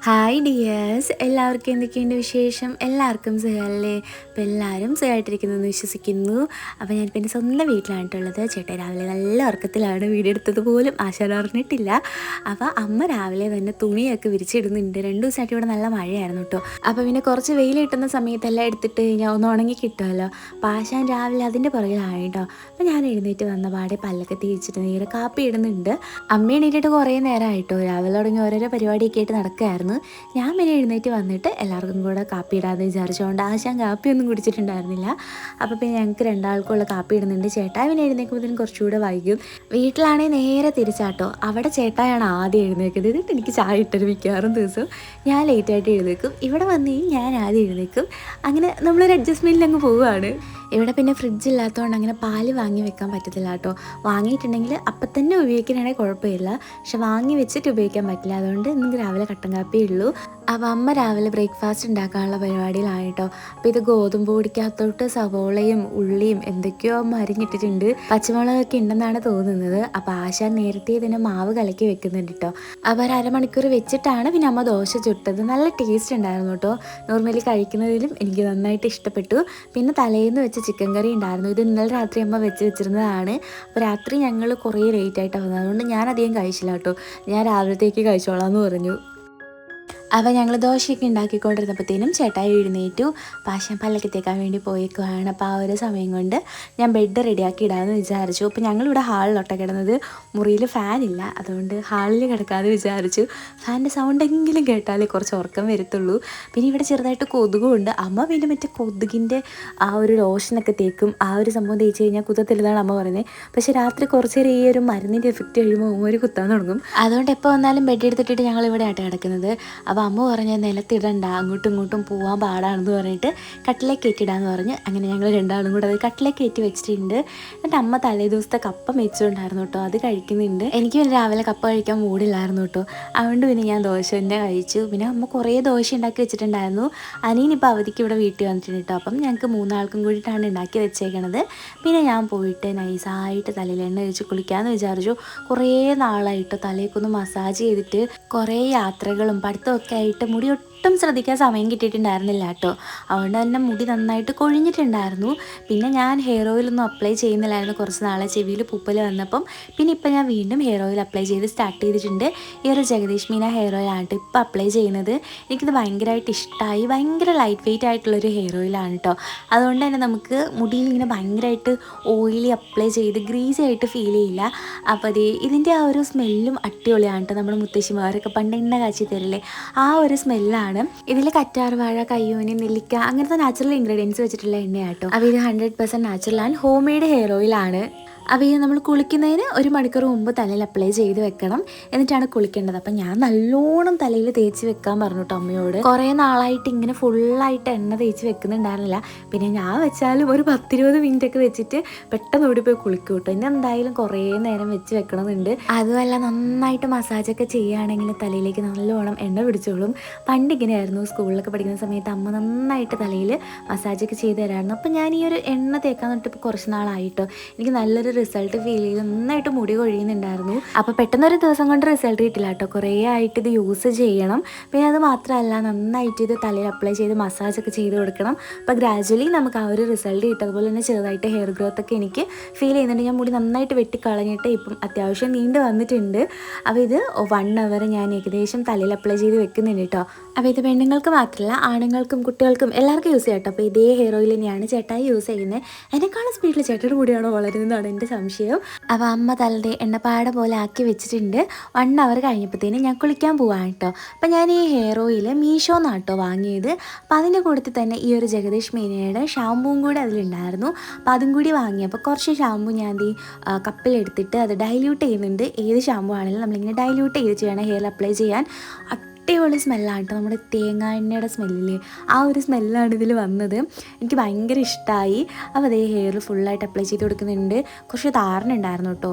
Hi dears, എല്ലാവർക്കും എന്തൊക്കെയുണ്ട് വിശേഷം? എല്ലാവർക്കും സുഖമല്ലേ? അപ്പോൾ എല്ലാവരും സുഖമായിട്ടിരിക്കുന്നതെന്ന് വിശ്വസിക്കുന്നു. അപ്പോൾ ഞാനിപ്പോൾ എൻ്റെ സ്വന്തം വീട്ടിലാണിട്ടുള്ളത്. ചേട്ടൻ രാവിലെ നല്ല ഉറക്കത്തിലാണ്, വീഡിയോ എടുത്തത് പോലും ആശാൻ അറിഞ്ഞിട്ടില്ല. അപ്പോൾ അമ്മ രാവിലെ തന്നെ തുണിയൊക്കെ വിരിച്ചിടുന്നുണ്ട്. 2 ദിവസമായിട്ട് ഇവിടെ നല്ല മഴയായിരുന്നു കേട്ടോ. അപ്പോൾ പിന്നെ കുറച്ച് വെയിൽ കിട്ടുന്ന സമയത്തെല്ലാം എടുത്തിട്ട് കഴിഞ്ഞാൽ ഒന്ന് ഉണങ്ങി കിട്ടുമല്ലോ. അപ്പോൾ ആശാൻ രാവിലെ അതിൻ്റെ പുറകിലാണ് കേട്ടോ. അപ്പോൾ ഞാൻ എഴുന്നേറ്റ് വന്ന പാടെ പല്ലൊക്കെ തേച്ചിട്ട് നേരെ കാപ്പി ഇടുന്നുണ്ട്. അമ്മ എണീറ്റിട്ട് കുറേ നേരമായിട്ടോ, രാവിലെ തുടങ്ങി ഓരോരോ പരിപാടിയൊക്കെ ആയിട്ട് നടക്കുകയായിരുന്നു. ഞാൻ പിന്നെ എഴുന്നേറ്റ് വന്നിട്ട് എല്ലാവർക്കും കൂടെ കാപ്പി ഇടാമെന്ന് വിചാരിച്ചുകൊണ്ട് ആശാൻ കാപ്പിയൊന്നും കുടിച്ചിട്ടുണ്ടായിരുന്നില്ല. അപ്പോൾ പിന്നെ ഞങ്ങൾക്ക് രണ്ടാൾക്കുള്ള കാപ്പി ഇടുന്നുണ്ട്. ചേട്ടായി പിന്നെ എഴുന്നേൽക്കുമ്പോഴത്തേനും കുറച്ചുകൂടെ വൈകും. വീട്ടിലാണെങ്കിൽ നേരെ തിരിച്ചാട്ടോ, അവിടെ ചേട്ടായാണ് ആദ്യം എഴുന്നേൽക്കുന്നത്. എന്നിട്ട് എനിക്ക് ചായ ഇട്ടൊരു മിക്കവാറും ദിവസം ഞാൻ ലേറ്റായിട്ട് എഴുന്നേൽക്കും. ഇവിടെ വന്ന് ഞാൻ ആദ്യം എഴുന്നേൽക്കും. അങ്ങനെ നമ്മളൊരു അഡ്ജസ്റ്റ്മെൻറ്റിൽ അങ്ങ് പോവുകയാണ്. ഇവിടെ പിന്നെ ഫ്രിഡ്ജ് ഇല്ലാത്തതുകൊണ്ട് അങ്ങനെ പാല് വാങ്ങി വെക്കാൻ പറ്റത്തില്ല കേട്ടോ. വാങ്ങിയിട്ടുണ്ടെങ്കിൽ അപ്പം തന്നെ ഉപയോഗിക്കാനാണെങ്കിൽ കുഴപ്പമില്ല, പക്ഷെ വാങ്ങി വെച്ചിട്ട് ഉപയോഗിക്കാൻ പറ്റില്ല. അതുകൊണ്ട് ഇന്ന് രാവിലെ കട്ടൻ കാപ്പിയേ ഉള്ളൂ. അപ്പോൾ അമ്മ രാവിലെ ബ്രേക്ക്ഫാസ്റ്റ് ഉണ്ടാക്കാനുള്ള പരിപാടിയിലാണ് കേട്ടോ. അപ്പോൾ ഇത് ഗോതമ്പ് പൊടിക്കകത്തോട്ട് സവോളയും ഉള്ളിയും എന്തൊക്കെയോ അരിഞ്ഞിട്ടിട്ടുണ്ട്. പച്ചമുളകൊക്കെ ഉണ്ടെന്നാണ് തോന്നുന്നത്. അപ്പോൾ ആശാൻ നേരത്തെ ഇതിനെ മാവ് കലക്കി വെക്കുന്നുണ്ട് കേട്ടോ. അപ്പോൾ ഒരു അരമണിക്കൂർ വെച്ചിട്ടാണ് പിന്നെ അമ്മ ദോശ ചുട്ടത്. നല്ല ടേസ്റ്റ് ഉണ്ടായിരുന്നു കേട്ടോ. നോർമലി കഴിക്കുന്നതിലും എനിക്ക് നന്നായിട്ട് ഇഷ്ടപ്പെട്ടു. പിന്നെ തലേന്ന് വെച്ച് ചിക്കൻ കറി ഉണ്ടായിരുന്നു. ഇത് ഇന്നലെ രാത്രി അമ്മ വെച്ചിരുന്നതാണ്. അപ്പോൾ രാത്രി ഞങ്ങൾ കുറേ ലേറ്റായിട്ടാണ് വന്നത്. അതുകൊണ്ട് ഞാൻ അധികം കഴിച്ചില്ല കേട്ടോ. ഞാൻ രാവിലത്തേക്ക് കഴിച്ചോളാം എന്ന് പറഞ്ഞു. അപ്പോൾ ഞങ്ങൾ ദോശയൊക്കെ ഉണ്ടാക്കിക്കൊണ്ടിരുന്നപ്പോഴത്തേനും ചേട്ടായി എഴുന്നേറ്റു. പാശം പല്ലൊക്കെ തേക്കാൻ വേണ്ടി പോയേക്കുവാണ്. അപ്പോൾ ആ ഒരു സമയം കൊണ്ട് ഞാൻ ബെഡ് റെഡിയാക്കി ഇടാമെന്ന് വിചാരിച്ചു. അപ്പോൾ ഞങ്ങളിവിടെ ഹാളിലോട്ടാണ് കിടന്നത്. മുറിയിൽ ഫാനില്ല, അതുകൊണ്ട് ഹാളിൽ കിടക്കാമെന്ന് വിചാരിച്ചു. ഫാനിൻ്റെ സൗണ്ടെങ്കിലും കേട്ടാലേ കുറച്ച് ഉറക്കം വരത്തുള്ളൂ. പിന്നെ ഇവിടെ ചെറുതായിട്ട് കൊതുകുണ്ട്. അമ്മ പിന്നെ മറ്റേ കൊതുകിൻ്റെ ആ ഒരു ലോഷനൊക്കെ തേക്കും. ആ ഒരു സംഭവം തേച്ച് കഴിഞ്ഞാൽ കുത്തത്തില്ലെന്നാണ് അമ്മ പറയുന്നത്. പക്ഷേ രാത്രി കുറച്ച് നേരം ഈ ഒരു മരുന്നിൻ്റെ എഫക്റ്റ് കഴിയുമ്പോൾ ഒരു കുത്താൻ തുടങ്ങും. അതുകൊണ്ട് എപ്പോൾ വന്നാലും ബെഡ് എടുത്തിട്ട് ഞങ്ങൾ ഇവിടെ ആയിട്ട് കിടക്കുന്നത്. അപ്പോൾ അമ്മ പറഞ്ഞ നിലത്തിടണ്ട, അങ്ങോട്ടും ഇങ്ങോട്ടും പോകാൻ പാടാണെന്ന് പറഞ്ഞിട്ട് കട്ടിലേക്ക് കയറ്റിടാന്ന് പറഞ്ഞ് അങ്ങനെ ഞങ്ങൾ രണ്ടാളും കൂടെ അത് കട്ടിലേക്ക് കയറ്റി വെച്ചിട്ടുണ്ട്. എന്നിട്ട് അമ്മ തലേ ദിവസത്തെ കപ്പ വെച്ചിട്ടുണ്ടായിരുന്നു കേട്ടോ, അത് കഴിക്കുന്നുണ്ട്. എനിക്ക് പിന്നെ രാവിലെ കപ്പ കഴിക്കാൻ മൂടില്ലായിരുന്നു കേട്ടോ. അതുകൊണ്ട് പിന്നെ ഞാൻ ദോശ തന്നെ കഴിച്ചു. പിന്നെ അമ്മ കുറേ ദോശ ഉണ്ടാക്കി വെച്ചിട്ടുണ്ടായിരുന്നു. അനിയനിപ്പോൾ അവധിക്ക് ഇവിടെ വീട്ടിൽ വന്നിട്ടുണ്ട് കേട്ടോ. അപ്പം ഞങ്ങൾക്ക് 3 ആൾക്കും കൂടിയിട്ടാണ് ഉണ്ടാക്കി വെച്ചേക്കണത്. പിന്നെ ഞാൻ പോയിട്ട് നൈസായിട്ട് തലയിൽ എണ്ണ ഒഴിച്ച് കുളിക്കാമെന്ന് വിചാരിച്ചു. കുറേ നാളായിട്ട് തലയൊക്കെ മസാജ് ചെയ്തിട്ട് കുറേ യാത്രകളും പഠിത്തമൊക്കെ ആയിട്ട് മുടി ഒട്ടും ശ്രദ്ധിക്കാൻ സമയം കിട്ടിയിട്ടുണ്ടായിരുന്നില്ല കേട്ടോ. അതുകൊണ്ട് തന്നെ മുടി നന്നായിട്ട് കൊഴിഞ്ഞിട്ടുണ്ടായിരുന്നു. പിന്നെ ഞാൻ ഹെയർ ഓയിലൊന്നും അപ്ലൈ ചെയ്യുന്നില്ലായിരുന്നു കുറച്ച് നാളെ. ചെവിയിൽ പൂപ്പൽ വന്നപ്പം പിന്നെ ഇപ്പം ഞാൻ വീണ്ടും ഹെയർ ഓയിൽ അപ്ലൈ ചെയ്ത് സ്റ്റാർട്ട് ചെയ്തിട്ടുണ്ട്. ഈ ഒരു ജഗദീഷ് മീന ഹെയർ ഓയിലാണ് കേട്ടോ ഇപ്പം അപ്ലൈ ചെയ്യുന്നത്. എനിക്കിത് ഭയങ്കരമായിട്ട് ഇഷ്ടമായി. ഭയങ്കര ലൈറ്റ് വെയിറ്റ് ആയിട്ടുള്ളൊരു ഹെയർ ഓയിലാണ് കേട്ടോ. അതുകൊണ്ട് തന്നെ നമുക്ക് മുടിയിൽ ഇങ്ങനെ ഭയങ്കരമായിട്ട് ഓയിലി അപ്ലൈ ചെയ്ത് ഗ്രീസി ആയിട്ട് ഫീൽ ചെയ്യില്ല. അപ്പോൾ ഇതിൻ്റെ ആ ഒരു സ്മെല്ലും അടിപൊളിയാണ് കേട്ടോ. നമ്മുടെ മുത്തശ്ശിമാരൊക്കെ പണ്ട് എണ്ണ കാച്ചി തരില്ലേ, ആ ഒരു സ്മെല്ലാണ്. ഇതിൽ കറ്റാർവാഴ, കയ്യോന്നി, നെല്ലിക്ക അങ്ങനത്തെ നാച്ചുറൽ ഇൻഗ്രീഡിയൻസ് വെച്ചിട്ടുള്ള എണ്ണയാട്ടോ. അപ്പോൾ ഇത് 100% natural and home made hair ഓയിലാണ്. അപ്പോൾ ഇത് നമ്മൾ കുളിക്കുന്നതിന് 1 മണിക്കൂർ മുമ്പ് തലയിൽ അപ്ലൈ ചെയ്ത് വെക്കണം, എന്നിട്ടാണ് കുളിക്കേണ്ടത്. അപ്പം ഞാൻ നല്ലോണം തലയിൽ തേച്ച് വെക്കാൻ പറഞ്ഞു കേട്ടോ അമ്മയോട്. കുറേ നാളായിട്ട് ഇങ്ങനെ ഫുള്ളായിട്ട് എണ്ണ തേച്ച് വെക്കുന്നുണ്ടായിരുന്നില്ല. പിന്നെ ഞാൻ വെച്ചാലും ഒരു 10-20 മിനിറ്റ് ഒക്കെ വെച്ചിട്ട് പെട്ടെന്ന് ഓടിപ്പോയി കുളിക്കും കേട്ടോ. ഇനി എന്തായാലും കുറേ നേരം വെച്ച് വെക്കണമെന്നുണ്ട്. അതുമല്ല നന്നായിട്ട് മസാജൊക്കെ ചെയ്യുകയാണെങ്കിൽ തലയിലേക്ക് നല്ലോണം എണ്ണ പിടിച്ചോളും. പണ്ടിങ്ങനെയായിരുന്നു, സ്കൂളിലൊക്കെ പഠിക്കുന്ന സമയത്ത് അമ്മ നന്നായിട്ട് തലയിൽ മസാജൊക്കെ ചെയ്ത് തരായിരുന്നു. അപ്പം ഞാൻ ഈ ഒരു എണ്ണ തേക്കാൻ തൊട്ട് ഇപ്പോൾ കുറച്ച് നാളായിട്ടോ എനിക്ക് നല്ലൊരു റിസൾട്ട് ഫീൽ ചെയ്ത് നന്നായിട്ട് മുടി കൊഴിയുന്നുണ്ടായിരുന്നു. അപ്പോൾ പെട്ടെന്നൊരു ദിവസം കൊണ്ട് റിസൾട്ട് കിട്ടില്ല കേട്ടോ. കുറേ ആയിട്ട് ഇത് യൂസ് ചെയ്യണം. പിന്നെ അത് മാത്രമല്ല നന്നായിട്ട് ഇത് തലയിൽ അപ്ലൈ ചെയ്ത് മസാജൊക്കെ ചെയ്ത് കൊടുക്കണം. അപ്പോൾ ഗ്രാജുവലി നമുക്ക് ആ ഒരു റിസൾട്ട് കിട്ടും. അതുപോലെ തന്നെ ചെറുതായിട്ട് ഹെയർ ഗ്രോത്ത് ഒക്കെ എനിക്ക് ഫീൽ ചെയ്യുന്നുണ്ട്. ഞാൻ മുടി നന്നായിട്ട് വെട്ടിക്കളഞ്ഞിട്ട് ഇപ്പം അത്യാവശ്യം നീണ്ടു വന്നിട്ടുണ്ട്. അപ്പോൾ ഇത് 1 അവർ ഞാൻ ഏകദേശം തലയിൽ അപ്ലൈ ചെയ്ത് വെക്കുന്നുണ്ട് കേട്ടോ. അപ്പോൾ ഇത് പെണ്ണുങ്ങൾക്ക് മാത്രമല്ല ആണുങ്ങൾക്കും കുട്ടികൾക്കും എല്ലാവർക്കും യൂസ് ചെയ്യാം കേട്ടോ. അപ്പോൾ ഇതേ ഹെയർ ഓയിൽ തന്നെയാണ് ചേട്ടായി യൂസ് ചെയ്യുന്നത്. എന്നെക്കാളും സ്പീഡിൽ ചേട്ടയുടെ കൂടിയാണോ വളരുന്നതാണ് എൻ്റെ സംശയം. അപ്പോൾ അമ്മ തലയുടെ എണ്ണപ്പാട പോലെ ആക്കി വെച്ചിട്ടുണ്ട്. 1 അവർ കഴിഞ്ഞപ്പോഴത്തേനും ഞാൻ കുളിക്കാൻ പോവാണ് കേട്ടോ. അപ്പോൾ ഞാൻ ഈ ഹെയർ ഓയിൽ മീഷോന്നാണ് കേട്ടോ വാങ്ങിയത്. അപ്പോൾ അതിൻ്റെ കൂട്ടത്തിൽ തന്നെ ഈ ഒരു ജഗദീഷ് മീനയുടെ ഷാമ്പൂവും കൂടി അതിലുണ്ടായിരുന്നു. അപ്പോൾ അതും കൂടി വാങ്ങി. അപ്പോൾ കുറച്ച് ഷാമ്പൂ ഞാൻ കപ്പിലെടുത്തിട്ട് അത് ഡൈല്യൂട്ട് ചെയ്യുന്നുണ്ട്. ഏത് ഷാമ്പൂ ആണെങ്കിലും നമ്മളിങ്ങനെ ഡൈല്യൂട്ട് ചെയ്ത് വേണം ഹെയറിൽ അപ്ലൈ ചെയ്യാൻ. അടിപൊളി സ്മെല്ലാണ് കേട്ടോ. നമ്മുടെ തേങ്ങ എണ്ണയുടെ സ്മെല്ലില്ലേ, ആ ഒരു സ്മെല്ലാണ് ഇതിൽ വന്നത്. എനിക്ക് ഭയങ്കര ഇഷ്ടമായി. അപ്പോൾ അതേ ഹെയറിൽ ഫുള്ളായിട്ട് അപ്ലൈ ചെയ്ത് കൊടുക്കുന്നുണ്ട്. കുറച്ച് താരനുണ്ടായിരുന്നു കേട്ടോ.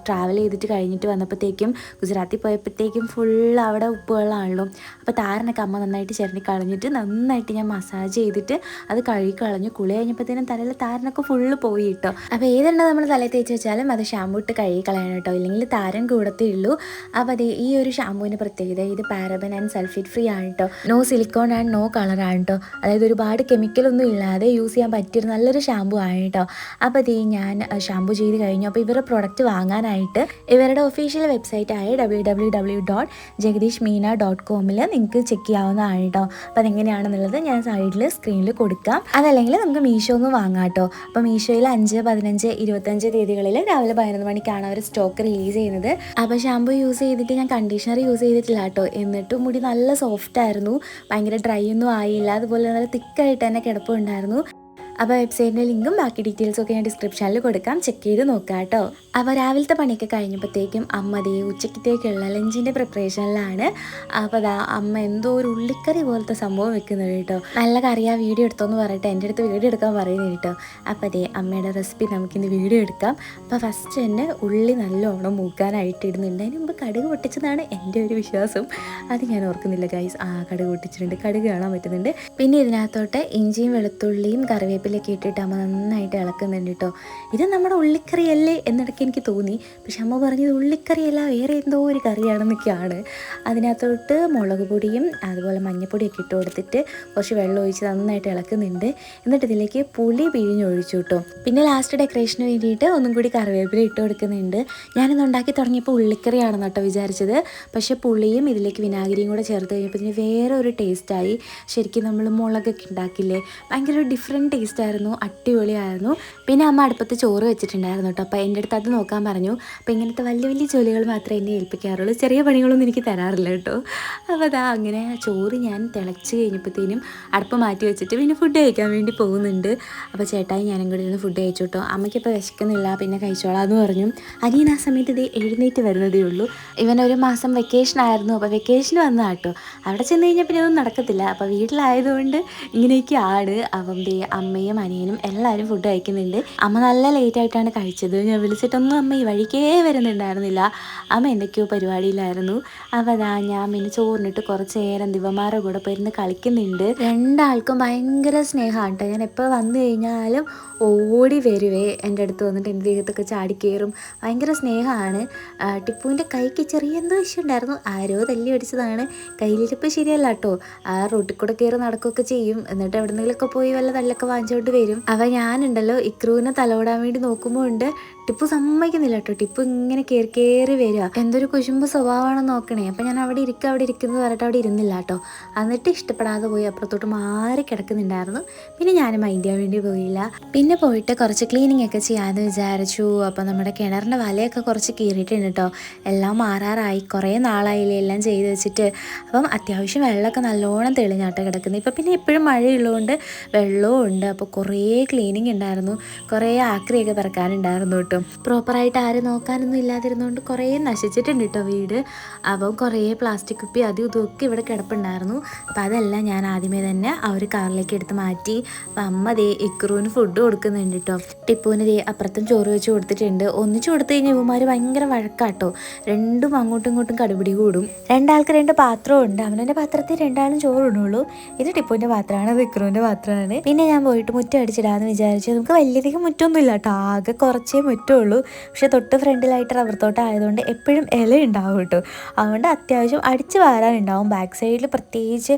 ട്രാവൽ ചെയ്തിട്ട് കഴിഞ്ഞിട്ട് വന്നപ്പോഴത്തേക്കും ഗുജറാത്തിൽ പോയപ്പോഴത്തേക്കും ഫുള്ള് അവിടെ ഉപ്പുവെള്ളമാണല്ലോ. അപ്പോൾ താരനൊക്കെ അമ്മ നന്നായിട്ട് ചിരണ്ടി കളഞ്ഞിട്ട് നന്നായിട്ട് ഞാൻ മസാജ് ചെയ്തിട്ട് അത് കഴുകി കളഞ്ഞു. കുളി കഴിഞ്ഞപ്പോഴത്തേനും തലയിൽ താരനൊക്കെ ഫുള്ള് പോയി കേട്ടോ. അപ്പോൾ ഏതെണ്ണ നമ്മൾ തലയിൽ തേച്ച് വെച്ചാലും അത് ഷാമ്പൂ ഇട്ട് കഴുകി കളയണം കേട്ടോ, ഇല്ലെങ്കിൽ താരൻ കൂടത്തേ ഉള്ളൂ. അപ്പോൾ ഈ ഒരു ഷാമ്പൂവിൻ്റെ പ്രത്യേകത ഇത് paraben paraben and sulphate free ആണ് കേട്ടോ. നോ സിലിക്കോൺ ആൻഡ് നോ കളറാണ് കേട്ടോ. അതായത് ഒരുപാട് കെമിക്കലൊന്നും ഇല്ലാതെ യൂസ് ചെയ്യാൻ പറ്റിയൊരു നല്ലൊരു ഷാമ്പു ആണ് കേട്ടോ. അപ്പോൾ ഇത് ഞാൻ ഷാമ്പു ചെയ്ത് കഴിഞ്ഞു. അപ്പോൾ ഇവരുടെ പ്രൊഡക്റ്റ് വാങ്ങാനായിട്ട് ഇവരുടെ ഒഫീഷ്യൽ വെബ്സൈറ്റായ www.jagdishmeena.com നിങ്ങൾക്ക് ചെക്ക് ചെയ്യാവുന്നതാണ് കേട്ടോ. അപ്പോൾ അതെങ്ങനെയാണെന്നുള്ളത് ഞാൻ സൈഡിൽ സ്ക്രീനിൽ കൊടുക്കാം. അതല്ലെങ്കിൽ നമുക്ക് മീഷോന്ന് വാങ്ങാം കേട്ടോ. അപ്പോൾ മീഷോയിൽ 5, 15, 25 തീയതികളിൽ രാവിലെ 11 മണിക്കാണ് അവർ സ്റ്റോക്ക് റിലീസ് ചെയ്യുന്നത്. അപ്പോൾ ഷാമ്പു യൂസ് ചെയ്തിട്ട് ഞാൻ കണ്ടീഷണർ യൂസ് ചെയ്തിട്ടില്ല കേട്ടോ. എന്നിട്ടും മുടി നല്ല സോഫ്റ്റ് ആയിരുന്നു, ഭയങ്കര ഡ്രൈ ഒന്നും ആയില്ല, അതുപോലെ നല്ല തിക്കായിട്ട് തന്നെ കിടപ്പുണ്ടായിരുന്നു. അപ്പോൾ വെബ്സൈറ്റിൻ്റെ ലിങ്കും ബാക്കി ഡീറ്റെയിൽസൊക്കെ ഞാൻ ഡിസ്ക്രിപ്ഷനിൽ കൊടുക്കാം, ചെക്ക് ചെയ്ത് നോക്കാം കേട്ടോ. അപ്പോൾ രാവിലത്തെ പണിയൊക്കെ കഴിഞ്ഞപ്പോഴത്തേക്കും അമ്മ ദേ ഉച്ചക്കത്തേക്കുള്ള ലഞ്ചിൻ്റെ പ്രിപ്പറേഷനിലാണ്. അപ്പോൾ അതാ അമ്മ എന്തോ ഒരു ഉള്ളിക്കറി പോലത്തെ സംഭവം വെക്കുന്നത് കേട്ടോ. നല്ല കറിയാ, വീഡിയോ എടുത്തോന്ന് പറയട്ടെ, എൻ്റെ അടുത്ത് വീഡിയോ എടുക്കാൻ പറയുന്നത് കേട്ടോ. അപ്പോൾ അതേ അമ്മയുടെ റെസിപ്പി നമുക്കിന്ന് വീഡിയോ എടുക്കാം. അപ്പോൾ ഫസ്റ്റ് തന്നെ ഉള്ളി നല്ലോണം മൂക്കാനായിട്ട് ഇടുന്നുണ്ട്. അതിന് മുമ്പ് കടുക് പൊട്ടിച്ചതാണ് എൻ്റെ ഒരു വിശ്വാസം. അത് ഞാൻ ഓർക്കുന്നില്ല ഗൈസ്. കടുക് പൊട്ടിച്ചിട്ടുണ്ട്, കടുക് കാണാൻ പറ്റുന്നുണ്ട്. പിന്നെ ഇതിനകത്തോട്ട് ഇഞ്ചിയും വെളുത്തുള്ളിയും കറിവേപ്പിലൊക്കെ ഇട്ടിട്ട് അമ്മ നന്നായിട്ട് ഇളക്കുന്നുണ്ട് കേട്ടോ. ഇത് നമ്മുടെ ഉള്ളിക്കറിയല്ലേ എന്നിടയ്ക്ക് എനിക്ക് തോന്നി. പക്ഷെ അമ്മ പറഞ്ഞത് ഉള്ളിക്കറിയല്ല, വേറെ എന്തോ ഒരു കറിയാണെന്നൊക്കെയാണ്. അതിനകത്തോട്ട് മുളക് പൊടിയും അതുപോലെ മഞ്ഞൾപ്പൊടിയൊക്കെ ഇട്ട് കൊടുത്തിട്ട് കുറച്ച് വെള്ളം ഒഴിച്ച് നന്നായിട്ട് ഇളക്കുന്നുണ്ട്. എന്നിട്ട് ഇതിലേക്ക് പുളി പിഴിഞ്ഞൊഴിച്ചു കേട്ടോ. പിന്നെ ലാസ്റ്റ് ഡെക്കറേഷന് വേണ്ടിയിട്ട് ഒന്നും കൂടി കറിവേപ്പില ഇട്ട് കൊടുക്കുന്നുണ്ട്. ഞാനിന്ന് ഉണ്ടാക്കി തുടങ്ങിയപ്പോൾ ഉള്ളിക്കറിയാണെന്ന് കേട്ടോ വിചാരിച്ചത്. പക്ഷേ പുളിയും ഇതിലേക്ക് വിനാഗിരിയും കൂടെ ചേർത്ത് കഴിഞ്ഞപ്പോൾ ഇതിന് വേറെ ഒരു ടേസ്റ്റായി. ശരിക്കും നമ്മൾ മുളകൊക്കെ ഉണ്ടാക്കില്ലേ, ഭയങ്കര ഒരു ഡിഫറെൻറ്റ് ടേസ്റ്റായിരുന്നു, അടിപൊളിയായിരുന്നു. പിന്നെ അമ്മ അടുപ്പത്ത് ചോറ് വെച്ചിട്ടുണ്ടായിരുന്നു കേട്ടോ. അപ്പോൾ എൻ്റെ അടുത്ത് അത് നോക്കാൻ പറഞ്ഞു. അപ്പോൾ ഇങ്ങനത്തെ വലിയ വലിയ ജോലികൾ മാത്രമേ എന്നെ ഏൽപ്പിക്കാറുള്ളൂ, ചെറിയ പണികളൊന്നും എനിക്ക് തരാറില്ല കേട്ടോ. അപ്പോൾ അതാ അങ്ങനെ ചോറ് ഞാൻ തിളച്ച് കഴിഞ്ഞപ്പോഴത്തേനും അടുപ്പ് മാറ്റി വെച്ചിട്ട് പിന്നെ ഫുഡ് കഴിക്കാൻ വേണ്ടി പോകുന്നുണ്ട്. അപ്പോൾ ചേട്ടായി ഞാനും കൂടി ഇരുന്ന് ഫുഡ് കഴിച്ചു കേട്ടോ. അമ്മയ്ക്കിപ്പോൾ വിശക്കുന്നില്ല, പിന്നെ കഴിച്ചോളാം എന്ന് പറഞ്ഞു. അനിയൻ ആ സമയത്ത് ഇത് എഴുന്നേറ്റ് വരുന്നതേ ഉള്ളൂ. ഇവനൊരു മാസം വെക്കേഷൻ ആയിരുന്നു. അപ്പോൾ വെക്കേഷന് വന്നതാണ് കേട്ടോ. അവിടെ ചെന്ന് കഴിഞ്ഞാൽ പിന്നെ ഒന്നും നടക്കത്തില്ല. അപ്പോൾ വീട്ടിലായതുകൊണ്ട് ഇങ്ങനെയൊക്കെയാണ്. അപ്പം അമ്മയും അനിയനും എല്ലാവരും ഫുഡ് കഴിക്കുന്നുണ്ട്. അമ്മ നല്ല ലേറ്റായിട്ടാണ് കഴിച്ചത്. ഞാൻ വിളിച്ചിട്ടൊന്നും അമ്മ ഈ വഴിക്കേ വരുന്നുണ്ടായിരുന്നില്ല. അമ്മ എന്തൊക്കെയോ പരിപാടിയിലായിരുന്നു. അപ്പോൾ അതാ ഞാൻ പിന്നെ ചോറിനിട്ട് കുറച്ച് നേരം ദിവമാരുടെ കൂടെ പോയിരുന്ന് കളിക്കുന്നുണ്ട്. രണ്ടാൾക്കും ഭയങ്കര സ്നേഹമാണ് കേട്ടോ. ഞാൻ എപ്പോൾ വന്നു കഴിഞ്ഞാലും ഓടി വരുവേ, എൻ്റെ അടുത്ത് വന്നിട്ട് എൻ്റെ ദേഹത്തൊക്കെ ചാടിക്കയറും. ഭയങ്കര സ്നേഹമാണ്. ടിപ്പുവിൻ്റെ കൈക്ക് ചെറിയ എന്തോ ഇഷ്യൂ ഉണ്ടായിരുന്നു, ആരോ തല്ലി അടിച്ചതാണ്. കയ്യിലിരിപ്പ് ശരിയല്ല കേട്ടോ. റോട്ടിൽ കൂടെ കയറി നടക്കുകയൊക്കെ ചെയ്യും. എന്നിട്ട് എവിടെന്നെങ്കിലുമൊക്കെ പോയി വല്ല തല്ലൊക്കെ വാങ്ങിച്ചുകൊണ്ട് വരും. അപ്പോൾ ഞാനുണ്ടല്ലോ ഇക്രൂവിനെ തലോടാൻ വേണ്ടി നോക്കുമ്പോൾ ഉണ്ട് ടിപ്പു സമ്മതിക്കുന്നില്ല കേട്ടോ. ടിപ്പു ഇങ്ങനെ കയറി വരിക, എന്തൊരു കുശുമ്പ് സ്വഭാവമാണെന്ന് നോക്കണേ. അപ്പം ഞാൻ അവിടെ ഇരിക്കുന്നത് പറഞ്ഞിട്ട് അവിടെ ഇരുന്നില്ല കേട്ടോ. എന്നിട്ട് ഇഷ്ടപ്പെടാതെ പോയി അപ്പുറത്തോട്ട് മാറി കിടക്കുന്നുണ്ടായിരുന്നു. പിന്നെ ഞാൻ മൈൻഡ് ചെയ്യാൻ വേണ്ടി പോയില്ല. പിന്നെ പോയിട്ട് കുറച്ച് ക്ലീനിങ് ഒക്കെ ചെയ്യാമെന്ന് വിചാരിച്ചു. അപ്പം നമ്മുടെ കിണറിൻ്റെ വലയൊക്കെ കുറച്ച് കീറിയിട്ടുണ്ട് കേട്ടോ. എല്ലാം മാറാറായി, കുറേ നാളായില്ലേ എല്ലാം ചെയ്ത് വെച്ചിട്ട്. അപ്പം അത്യാവശ്യം വെള്ളമൊക്കെ നല്ലോണം തെളിഞ്ഞാട്ടോ കിടക്കുന്നത്. ഇപ്പം പിന്നെ എപ്പോഴും മഴയുള്ളതുകൊണ്ട് വെള്ളവും ഉണ്ട്. അപ്പോൾ കുറേ ക്ലീനിങ് ഉണ്ടായിരുന്നു, കുറേ ആക്രിയൊക്കെ പിറക്കാനുണ്ടായിരുന്നു കേട്ടോ. പ്രോപ്പറായിട്ട് ആരും നോക്കാനൊന്നും ഇല്ലാതിരുന്നതുകൊണ്ട് കുറേ നശിച്ചിട്ടുണ്ട് കേട്ടോ വീട്. അപ്പം കുറേ പ്ലാസ്റ്റിക് കുപ്പി അതും ഇതൊക്കെ ഇവിടെ കിടപ്പുണ്ടായിരുന്നു. അപ്പം അതെല്ലാം ഞാൻ ആദ്യമേ തന്നെ ആ ഒരു കാറിലേക്ക് എടുത്ത് മാറ്റി. അപ്പം അമ്മ ദേ ഇക്രൂവിന് ഫുഡ് കൊടുക്കുന്നുണ്ട് കേട്ടോ. ടിപ്പുവിന് ദേ അപ്പുറത്തും ചോറ് വെച്ച് കൊടുത്തിട്ടുണ്ട്. ഒന്നിച്ച് കൊടുത്തു കഴിഞ്ഞാൽ ഇവന്മാർ ഭയങ്കര വഴക്കാട്ടോ. രണ്ടും അങ്ങോട്ടും ഇങ്ങോട്ടും കടുപിടി കൂടും. രണ്ടാൾക്ക് 2 പാത്രമുണ്ട്. അവൻ്റെ പാത്രത്തിൽ രണ്ടാളും ചോറിടുള്ളൂ. ഇത് ടിപ്പുവിൻ്റെ പാത്രമാണ്, അത് ഇക്രൂവിൻ്റെ പാത്രമാണ്. പിന്നെ ഞാൻ പോയിട്ട് മുറ്റം അടിച്ചിടാന്ന് വിചാരിച്ചു. നമുക്ക് വലിയധികം മുറ്റമൊന്നും ഇല്ല കേട്ടോ, ആകെ കുറച്ചേ മുറ്റുള്ളൂ. പക്ഷെ തൊട്ട് ഫ്രണ്ടിലായിട്ട് റബ്ബർ തോട്ടം ആയതുകൊണ്ട് എപ്പോഴും ഇല ഉണ്ടാവും കേട്ടോ. അതുകൊണ്ട് അത്യാവശ്യം അടിച്ച് വാരാനുണ്ടാവും. ബാക്ക് സൈഡിൽ പ്രത്യേകിച്ച്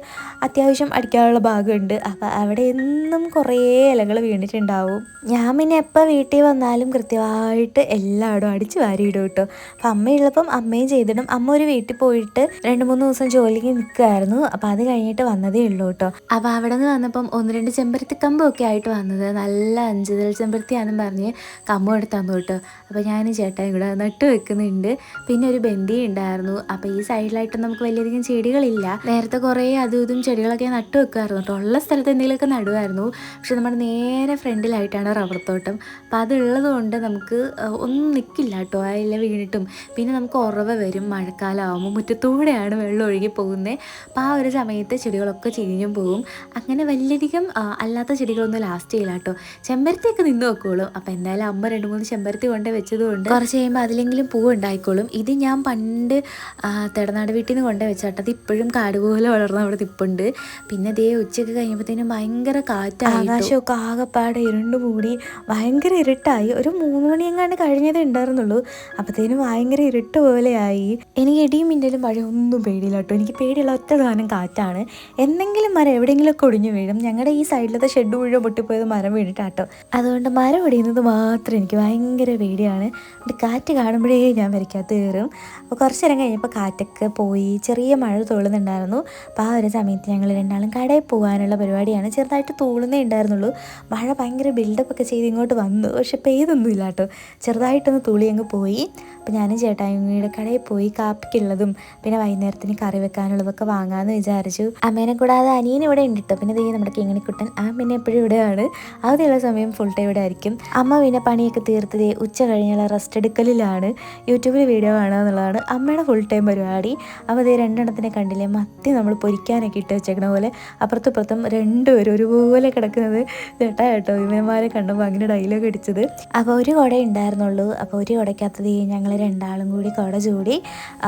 അത്യാവശ്യം അടിക്കാനുള്ള ഭാഗമുണ്ട്. അപ്പം അവിടെ എന്നും കുറേ ഇലകൾ വീണിട്ടുണ്ടാവും. ഞാൻ പിന്നെ എപ്പോൾ വീട്ടിൽ വന്നാലും കൃത്യമായിട്ട് എല്ലായിടും അടിച്ച് വാരിയിടും കേട്ടോ. അപ്പം അമ്മയുള്ളപ്പം അമ്മയും ചെയ്തിടും. അമ്മ ഒരു വീട്ടിൽ പോയിട്ട് 2-3 ദിവസം ജോലിക്ക് നിൽക്കുമായിരുന്നു. അപ്പം അത് കഴിഞ്ഞിട്ട് വന്നതേ ഉള്ളൂ കേട്ടോ. അപ്പം അവിടെ നിന്ന് വന്നപ്പം 1-2 ചെമ്പരത്തി കമ്പൊക്കെ ആയിട്ട് വന്നത്. നല്ല 5 ഇതൾ ചെമ്പരത്തിയാണെന്ന് പറഞ്ഞ് കമ്പം എടുത്ത് തന്നു കേട്ടോ. അപ്പോൾ ഞാൻ ചേട്ടായി ഇവിടെ നട്ട് വെക്കുന്നുണ്ട്. പിന്നെ ഒരു ബന്ദി ഉണ്ടായിരുന്നു. അപ്പോൾ ഈ സൈഡിലായിട്ട് നമുക്ക് വലിയധികം ചെടികളില്ല. നേരത്തെ കുറേ അതും ഇതും ചെടികളൊക്കെ നട്ട് വെക്കുമായിരുന്നു കേട്ടോ. ഉള്ള സ്ഥലത്ത് എന്തെങ്കിലുമൊക്കെ നടുമായിരുന്നു. പക്ഷെ നമ്മുടെ നേരെ ഫ്രണ്ടിലായിട്ടാണ് റബ്ബർ തോട്ടം. അപ്പോൾ അതുള്ളത് കൊണ്ട് നമുക്ക് ഒന്നും നിൽക്കില്ല കേട്ടോ, ആ ഇല വീണിട്ടും. പിന്നെ നമുക്ക് ഉറവ വരും, മഴക്കാലം ആകുമ്പോൾ മുറ്റത്തൂടെയാണ് വെള്ളം ഒഴുകി പോകുന്നത്. അപ്പോൾ ആ ഒരു സമയത്ത് ചെടികളൊക്കെ ചീഞ്ഞും പോകും. അങ്ങനെ വലിയധികം അല്ലാത്ത ചെടികളൊന്നും ലാസ്റ്റ് ചെയ്യില്ല കേട്ടോ. ചെമ്പരത്തിയൊക്കെ നിന്ന് വെക്കുള്ളൂ. അപ്പോൾ എന്തായാലും അമ്മ 2-3 ചെമ്പരത്തി കൊണ്ട് വെച്ചതുകൊണ്ട് കുറച്ച് കഴിയുമ്പോൾ അതിലെങ്കിലും പൂവ് ഉണ്ടായിക്കോളും. ഇത് ഞാൻ പണ്ട് തെടനാട് വീട്ടിൽ നിന്ന് കൊണ്ടു വെച്ചാട്ട് അത് ഇപ്പോഴും കാട് പോലെ വളർന്ന് അവിടെ നിൽപ്പുണ്ട്. പിന്നെ ദേ ഉച്ചയ്ക്ക് കഴിയുമ്പോഴത്തേനും ഭയങ്കര കാറ്റായി, ആകാശമൊക്കെ ആകെപ്പാടെ ഇരുണ്ട് മൂടി ഭയങ്കര ഇരുട്ടായി. ഒരു 3 മണിയെങ്ങാണ്ട് കഴിഞ്ഞതേ ഉണ്ടായിരുന്നുള്ളൂ. അപ്പോഴത്തേനും ഭയങ്കര ഇരുട്ട് പോലെയായി. എനിക്ക് ഇടിയും മിന്നലും മഴയൊന്നും പേടിയില്ല കേട്ടോ. എനിക്ക് പേടിയുള്ള ഒറ്റ സാധനം കാറ്റാണ്. എന്തെങ്കിലും മരം എവിടെയെങ്കിലുമൊക്കെ ഒടിഞ്ഞു വീഴും. ഞങ്ങളുടെ ഈ സൈഡിലത്തെ ഷെഡ് മുഴുവൻ പൊട്ടിപ്പോയത് മരം വീണിട്ടാട്ടോ. അതുകൊണ്ട് മരം ഒടിയുന്നത് മാത്രം എനിക്ക് ഭയങ്കര പേടിയാണ്. എന്നിട്ട് കാറ്റ് കാണുമ്പോഴേ ഞാൻ വരയ്ക്കകത്ത് കയറും. അപ്പോൾ കുറച്ച് നേരം കഴിഞ്ഞപ്പോൾ കാറ്റൊക്കെ പോയി, ചെറിയ മഴ തോളുന്നുണ്ടായിരുന്നു. അപ്പോൾ ആ ഒരു സമയത്ത് ഞങ്ങൾ രണ്ടാളും കടയിൽ പോകാനുള്ള പരിപാടിയാണ്. ചെറുതായിട്ട് തൂളുന്നേ ഉണ്ടായിരുന്നുള്ളൂ. മഴ ഭയങ്കര ബിൽഡപ്പൊക്കെ ചെയ്ത് ഇങ്ങോട്ട് വന്നു, പക്ഷെ പെയ്തൊന്നുമില്ല കേട്ടോ. ചെറുതായിട്ടൊന്ന് തുളി അങ്ങ് പോയി. അപ്പോൾ ഞാനും ചേട്ടായിയുടെ കടയിൽ പോയി കാപ്പിക്കുള്ളതും പിന്നെ വൈകുന്നേരത്തിന് കറി വെക്കാനുള്ളതൊക്കെ വാങ്ങാമെന്ന് വിചാരിച്ചു. അമ്മേനെ കൂടാതെ അനിയൻ ഇവിടെ ഉണ്ട് കേട്ടോ. പിന്നെ ദേ നമ്മുടെ കിങ്ങിണിക്കുട്ടൻ പിന്നെ എപ്പോഴും ഇവിടെയാണ്. അവധിയുള്ള സമയം ഫുൾ ടൈം ഇവിടെ ആയിരിക്കും. അമ്മ പിന്നെ പണിയൊക്കെ തീർത്ത് ഉച്ച കഴിഞ്ഞുള്ള റെസ്റ്റ് എടുക്കലിലാണ്. യൂട്യൂബിൽ വീഡിയോ കാണുക എന്നുള്ളതാണ് അമ്മയുടെ ഫുൾ ടൈം പരിപാടി. അപ്പോൾ ദേ 2 എണ്ണത്തിനെ കണ്ടില്ലേ, മത്തി നമ്മൾ പൊരിക്കാനൊക്കെ ഇട്ട് വെച്ചേക്കണ പോലെ അപ്പുറത്തും രണ്ടുപേരും ഒരുപോലെ കിടക്കുന്നത് ചേട്ടാ കേട്ടോ. ഇവന്മാരെ കണ്ടപ്പോൾ അങ്ങനെ ഡയലോഗ് അടിച്ചത്. അപ്പോൾ ഒരു കുട ഉണ്ടായിരുന്നുള്ളൂ. അപ്പോൾ ഒരു കുടയ്ക്കകത്തത് ഞങ്ങൾ രണ്ടാളും കൂടി കുട ചൂടി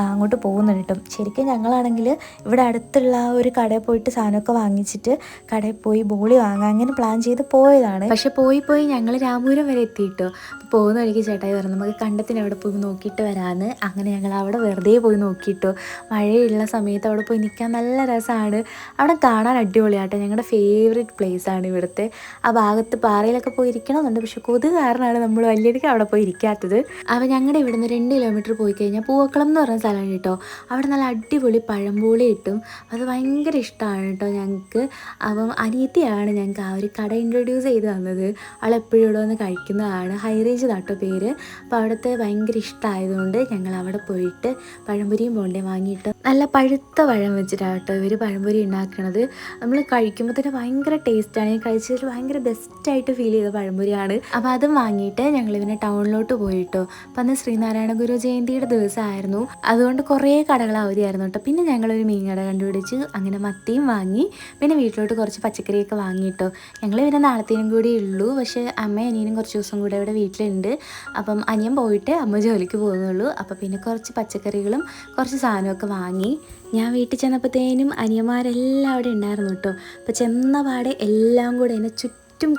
അങ്ങോട്ട് പോകുന്നുണ്ട് കേട്ടോ. ശരിക്കും ഞങ്ങളാണെങ്കിൽ ഇവിടെ അടുത്തുള്ള ഒരു കടയിൽ പോയിട്ട് സാധനമൊക്കെ വാങ്ങിച്ചിട്ട് കടയിൽ പോയി ബോളി വാങ്ങാൻ അങ്ങനെ പ്ലാൻ ചെയ്ത് പോയതാണ്. പക്ഷെ പോയി ഞങ്ങൾ രാമപുരം വരെ എത്തിയിട്ടോ. പോകുന്ന വഴിക്ക് ചേട്ടായി പറഞ്ഞു നമുക്ക് കണ്ടത്തിന് അവിടെ പോയി നോക്കിയിട്ട് വരാമെന്ന്. അങ്ങനെ ഞങ്ങൾ അവിടെ വെറുതെ പോയി നോക്കിയിട്ടോ. മഴയുള്ള സമയത്ത് അവിടെ പോയി നിൽക്കാൻ നല്ല രസമാണ്. അവിടെ കാണാൻ അടിപൊളിയാട്ടോ. ഞങ്ങളുടെ ഫേവറേറ്റ് പ്ലേസാണ് ഇവിടുത്തെ. ആ ഭാഗത്ത് പാറയിലൊക്കെ പോയി ഇരിക്കണമെന്നുണ്ട്, പക്ഷെ കൊതുക് കാരണമാണ് നമ്മൾ വലിയധികം അവിടെ പോയി ഇരിക്കാത്തത്. അപ്പോൾ ഞങ്ങളുടെ ഇവിടുന്ന് 2 കിലോമീറ്റർ പോയി കഴിഞ്ഞാൽ പൂവക്കുളം എന്ന് പറഞ്ഞ സ്ഥലമാണ് കേട്ടോ. അവിടെ നല്ല അടിപൊളി പഴംപോളി കിട്ടും. അത് ഭയങ്കര ഇഷ്ടമാണ് കേട്ടോ ഞങ്ങൾക്ക്. അപ്പം അനിയത്തിയാണ് ഞങ്ങൾക്ക് ആ ഒരു കട ഇൻട്രൊഡ്യൂസ് ചെയ്ത് തന്നത്. അവളെപ്പോഴും ഇവിടെ വന്ന് കഴിക്കുന്നതാണ്. ഹൈ റേഞ്ച് കേട്ടോ പേര്. അപ്പോൾ അവിടുത്തെ ഭയങ്കര ഇഷ്ടമായതുകൊണ്ട് ഞങ്ങൾ അവിടെ പോയിട്ട് പഴംപൊരിയും ബോണ്ടയും വാങ്ങിയിട്ട് നല്ല പഴുത്ത പഴം വെച്ചിട്ടാണ് കേട്ടോ ഇവർ പഴംപൊരി ഉണ്ടാക്കണത്. നമ്മൾ കഴിക്കുമ്പോൾ തന്നെ ഭയങ്കര ടേസ്റ്റാണ്. ഞാൻ കഴിച്ചതിൽ ഭയങ്കര ബെസ്റ്റായിട്ട് ഫീൽ ചെയ്ത പഴംപൊരിയാണ്. അപ്പോൾ അതും വാങ്ങിയിട്ട് ഞങ്ങൾ ഇവനെ ടൗണിലോട്ട് പോയിട്ടോ. അപ്പം അന്ന് ശ്രീനാരായണ ഗുരു ജയന്തിയുടെ ദിവസമായിരുന്നു. അതുകൊണ്ട് കുറേ കടകൾ അവധിയായിരുന്നു കേട്ടോ. പിന്നെ ഞങ്ങളൊരു മീൻ കട കണ്ടുപിടിച്ച് അങ്ങനെ മത്തിയും വാങ്ങി. പിന്നെ വീട്ടിലോട്ട് കുറച്ച് പച്ചക്കറിയൊക്കെ വാങ്ങിയിട്ടോ. ഞങ്ങൾ പിന്നെ നാളത്തേനും കൂടി ഉള്ളൂ. പക്ഷേ അമ്മയും അനിയനും കുറച്ച് ദിവസം കൂടെ ഇവിടെ വീട്ടിലുണ്ട്. അപ്പം അനിയൻ പോയിട്ട് അമ്മ ജോലിക്ക് പോകുന്നുള്ളൂ. അപ്പോൾ പിന്നെ കുറച്ച് പച്ചക്കറികളും കുറച്ച് സാധനമൊക്കെ വാങ്ങി. ഞാൻ വീട്ടിൽ ചെന്നപ്പോഴത്തേനും അനിയന്മാരെല്ലാം അവിടെ ഉണ്ടായിരുന്നു കേട്ടോ. അപ്പോൾ ചെന്ന പാടെ എല്ലാം കൂടെ എന്നെ